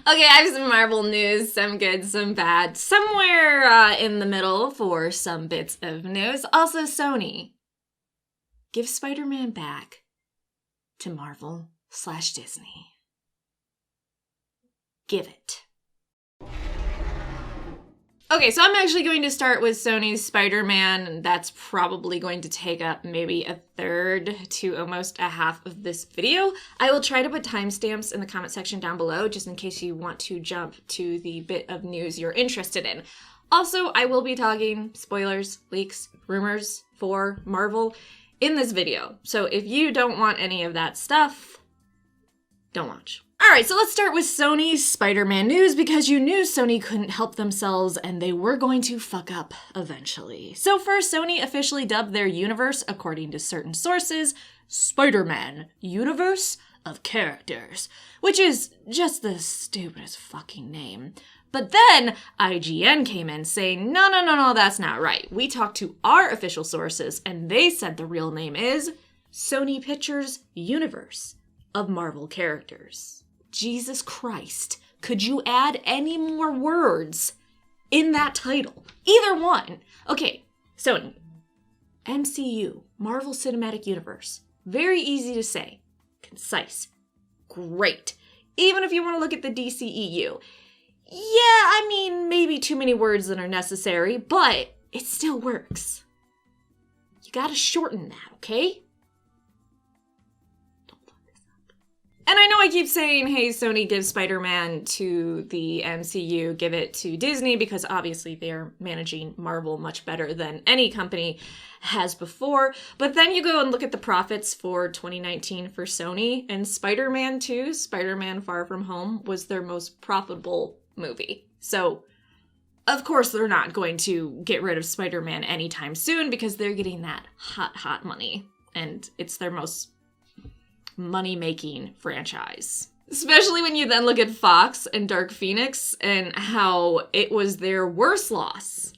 Okay, I have some Marvel news, some good, some bad, somewhere in the middle for some bits of news. Also, Sony, give Spider-Man back to Marvel/Disney. Give it. Okay, so I'm actually going to start with Sony's Spider-Man, and that's probably going to take up maybe a third to almost a half of this video. I will try to put timestamps in the comment section down below, just in case you want to jump to the bit of news you're interested in. Also, I will be talking spoilers, leaks, rumors for Marvel in this video. So if you don't want any of that stuff, don't watch. Alright, so let's start with Sony's Spider-Man news, because you knew Sony couldn't help themselves and they were going to fuck up eventually. So first, Sony officially dubbed their universe, according to certain sources, Spider-Man Universe of Characters, which is just the stupidest fucking name. But then IGN came in saying, no, that's not right. We talked to our official sources and they said the real name is Sony Pictures Universe of Marvel Characters. Jesus Christ, could you add any more words in that title? Either one. Okay, Sony. MCU, Marvel Cinematic Universe. Very easy to say. Concise. Great. Even if you want to look at the DCEU. Yeah, I mean, maybe too many words that are necessary, but it still works. You gotta shorten that, okay? And I know I keep saying, hey, Sony, give Spider-Man to the MCU, give it to Disney, because obviously they're managing Marvel much better than any company has before. But then you go and look at the profits for 2019 for Sony, and Spider-Man 2, Spider-Man Far From Home, was their most profitable movie. So, of course, they're not going to get rid of Spider-Man anytime soon, because they're getting that hot money. And it's their most money-making franchise. Especially when you then look at Fox and Dark Phoenix and how it was their worst loss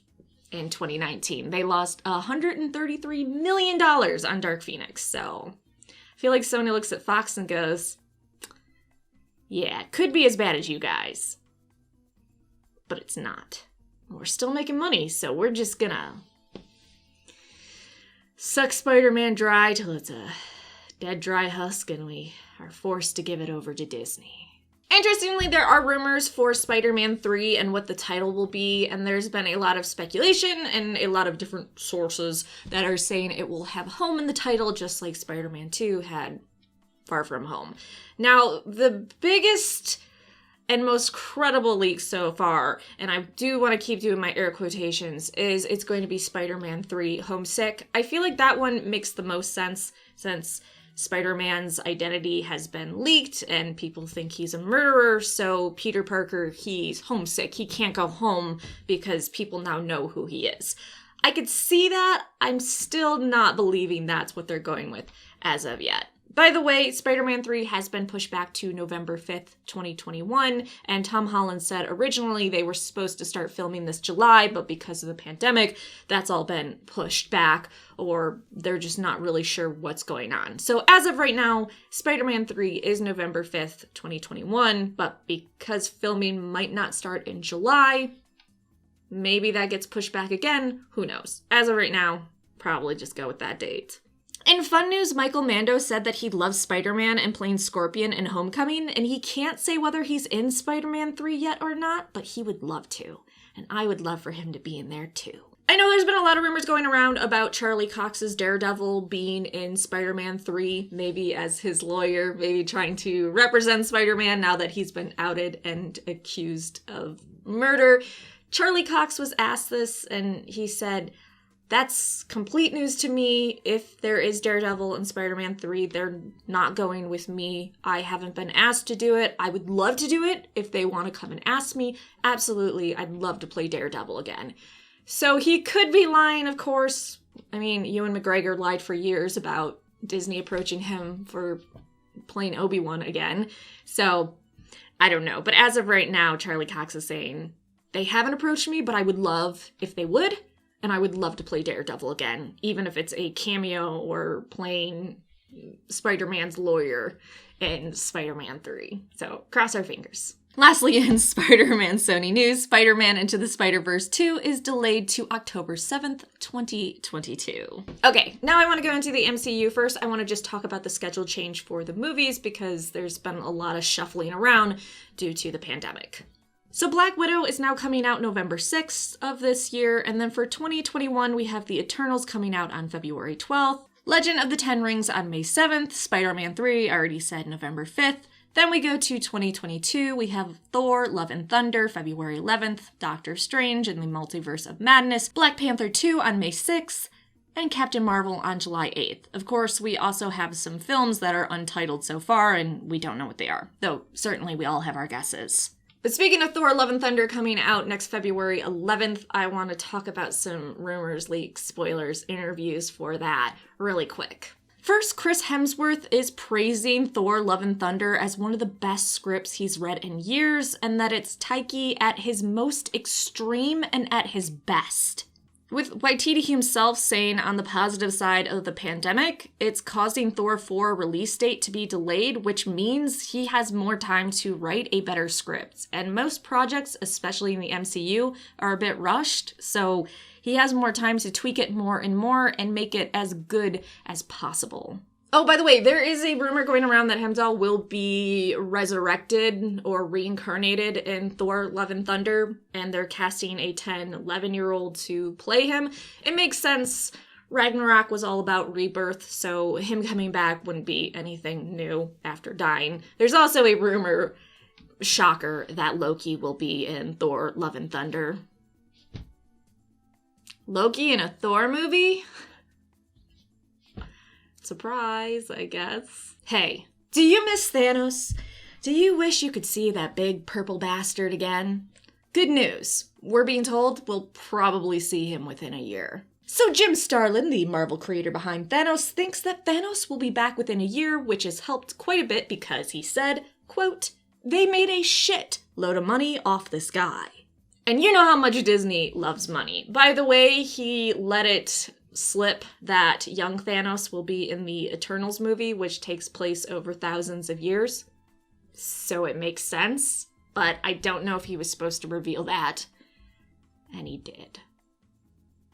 in 2019. They lost $133 million on Dark Phoenix. So I feel like Sony looks at Fox and goes, yeah, it could be as bad as you guys. But it's not. We're still making money, so we're just gonna suck Spider-Man dry till it's a dead dry husk, and we are forced to give it over to Disney. Interestingly, there are rumors for Spider-Man 3 and what the title will be, and there's been a lot of speculation and a lot of different sources that are saying it will have home in the title, just like Spider-Man 2 had Far From Home. Now, the biggest and most credible leak so far, and I do want to keep doing my air quotations, is it's going to be Spider-Man 3 Homesick. I feel like that one makes the most sense since Spider-Man's identity has been leaked and people think he's a murderer, so Peter Parker, he's homesick. He can't go home because people now know who he is. I could see that. I'm still not believing that's what they're going with as of yet. By the way, Spider-Man 3 has been pushed back to November 5th, 2021, and Tom Holland said originally they were supposed to start filming this July, but because of the pandemic, that's all been pushed back, or they're just not really sure what's going on. So as of right now, Spider-Man 3 is November 5th, 2021, but because filming might not start in July, maybe that gets pushed back again, who knows. As of right now, probably just go with that date. In fun news, Michael Mando said that he loves Spider-Man and playing Scorpion in Homecoming, and he can't say whether he's in Spider-Man 3 yet or not, but he would love to. And I would love for him to be in there too. I know there's been a lot of rumors going around about Charlie Cox's Daredevil being in Spider-Man 3, maybe as his lawyer, maybe trying to represent Spider-Man now that he's been outed and accused of murder. Charlie Cox was asked this, and he said, that's complete news to me. If there is Daredevil in Spider-Man 3, they're not going with me. I haven't been asked to do it. I would love to do it if they want to come and ask me. Absolutely, I'd love to play Daredevil again. So he could be lying, of course. I mean, Ewan McGregor lied for years about Disney approaching him for playing Obi-Wan again. So, I don't know. But as of right now, Charlie Cox is saying, they haven't approached me, but I would love if they would. And I would love to play Daredevil again, even if it's a cameo or playing Spider-Man's lawyer in Spider-Man 3. So, cross our fingers. Lastly, in Spider-Man Sony news, Spider-Man Into the Spider-Verse 2 is delayed to October 7th, 2022. Okay, now I want to go into the MCU first. I want to just talk about the schedule change for the movies because there's been a lot of shuffling around due to the pandemic. So Black Widow is now coming out November 6th of this year, and then for 2021 we have the Eternals coming out on February 12th, Legend of the Ten Rings on May 7th, Spider-Man 3, I already said November 5th, then we go to 2022, we have Thor, Love and Thunder, February 11th, Doctor Strange and the Multiverse of Madness, Black Panther 2 on May 6th, and Captain Marvel on July 8th. Of course, we also have some films that are untitled so far, and we don't know what they are, though certainly we all have our guesses. But speaking of Thor, Love and Thunder coming out next February 11th, I want to talk about some rumors, leaks, spoilers, interviews for that really quick. First, Chris Hemsworth is praising Thor, Love and Thunder as one of the best scripts he's read in years, and that it's Taiki at his most extreme and at his best. With Waititi himself saying on the positive side of the pandemic, it's causing Thor 4 release date to be delayed, which means he has more time to write a better script. And most projects, especially in the MCU, are a bit rushed, so he has more time to tweak it more and make it as good as possible. Oh, by the way, there is a rumor going around that Heimdall will be resurrected or reincarnated in Thor, Love and Thunder, and they're casting a 10, 11-year-old to play him. It makes sense. Ragnarok was all about rebirth, so him coming back wouldn't be anything new after dying. There's also a rumor, shocker, that Loki will be in Thor, Love and Thunder. Loki in a Thor movie? Surprise, I guess. Hey, do you miss Thanos? Do you wish you could see that big purple bastard again? Good news. We're being told we'll probably see him within a year. So Jim Starlin, the Marvel creator behind Thanos, thinks that Thanos will be back within a year, which has helped quite a bit because he said, quote, "They made a shit load of money off this guy." And you know how much Disney loves money. By the way, he let it slip that young Thanos will be in the Eternals movie, which takes place over thousands of years. So it makes sense, but I don't know if he was supposed to reveal that. And he did.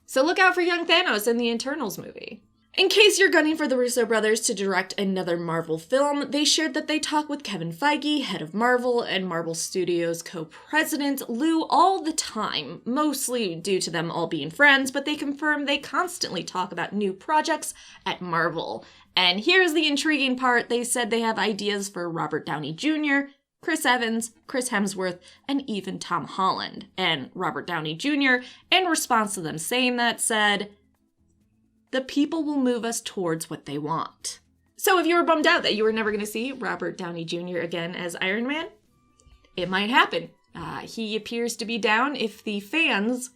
So look out for young Thanos in the Eternals movie. In case you're gunning for the Russo brothers to direct another Marvel film, they shared that they talk with Kevin Feige, head of Marvel, and Marvel Studios co-president Lou all the time, mostly due to them all being friends, but they confirm they constantly talk about new projects at Marvel. And here's the intriguing part, they said they have ideas for Robert Downey Jr., Chris Evans, Chris Hemsworth, and even Tom Holland. And Robert Downey Jr., in response to them saying that, said, "The people will move us towards what they want." So if you were bummed out that you were never going to see Robert Downey Jr. again as Iron Man, it might happen. He appears to be down if the fans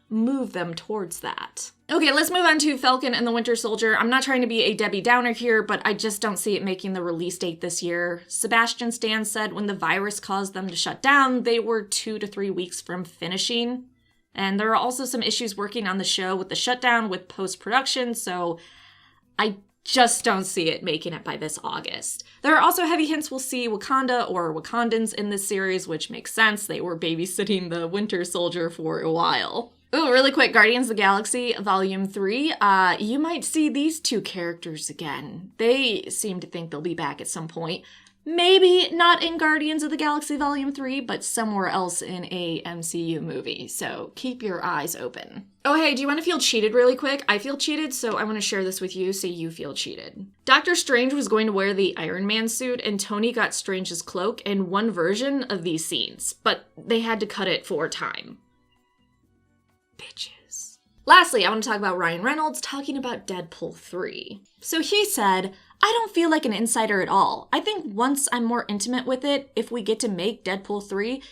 move them towards that. Okay, let's move on to Falcon and the Winter Soldier. I'm not trying to be a Debbie Downer here, but I just don't see it making the release date this year. Sebastian Stan said when the virus caused them to shut down, they were 2 to 3 weeks from finishing. And there are also some issues working on the show with the shutdown with post-production, so I just don't see it making it by this August. There are also heavy hints we'll see Wakanda or Wakandans in this series, which makes sense. They were babysitting the Winter Soldier for a while. Ooh, really quick, Guardians of the Galaxy Volume 3. You might see these two characters again. They seem to think they'll be back at some point. Maybe not in Guardians of the Galaxy Volume 3, but somewhere else in a MCU movie, so keep your eyes open. Oh hey, do you want to feel cheated really quick? I feel cheated, so I want to share this with you so you feel cheated. Doctor Strange was going to wear the Iron Man suit, and Tony got Strange's cloak in one version of these scenes, but they had to cut it for time. Bitches. Lastly, I want to talk about Ryan Reynolds talking about Deadpool 3. So he said, "I don't feel like an insider at all. I think once I'm more intimate with it, if we get to make Deadpool 3,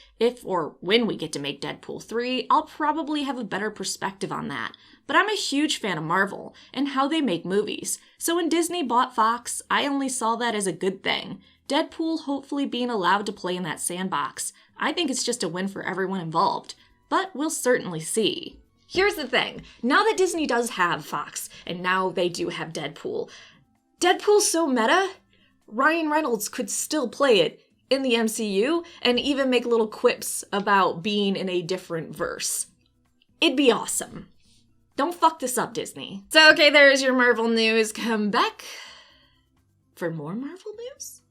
when we get to make Deadpool 3, I'll probably have a better perspective on that. But I'm a huge fan of Marvel and how they make movies. So when Disney bought Fox, I only saw that as a good thing. Deadpool hopefully being allowed to play in that sandbox. I think it's just a win for everyone involved. But we'll certainly see." Here's the thing. Now that Disney does have Fox, and now they do have Deadpool's so meta, Ryan Reynolds could still play it in the MCU and even make little quips about being in a different verse. It'd be awesome. Don't fuck this up, Disney. So, okay, there's your Marvel news. Come back for more Marvel news.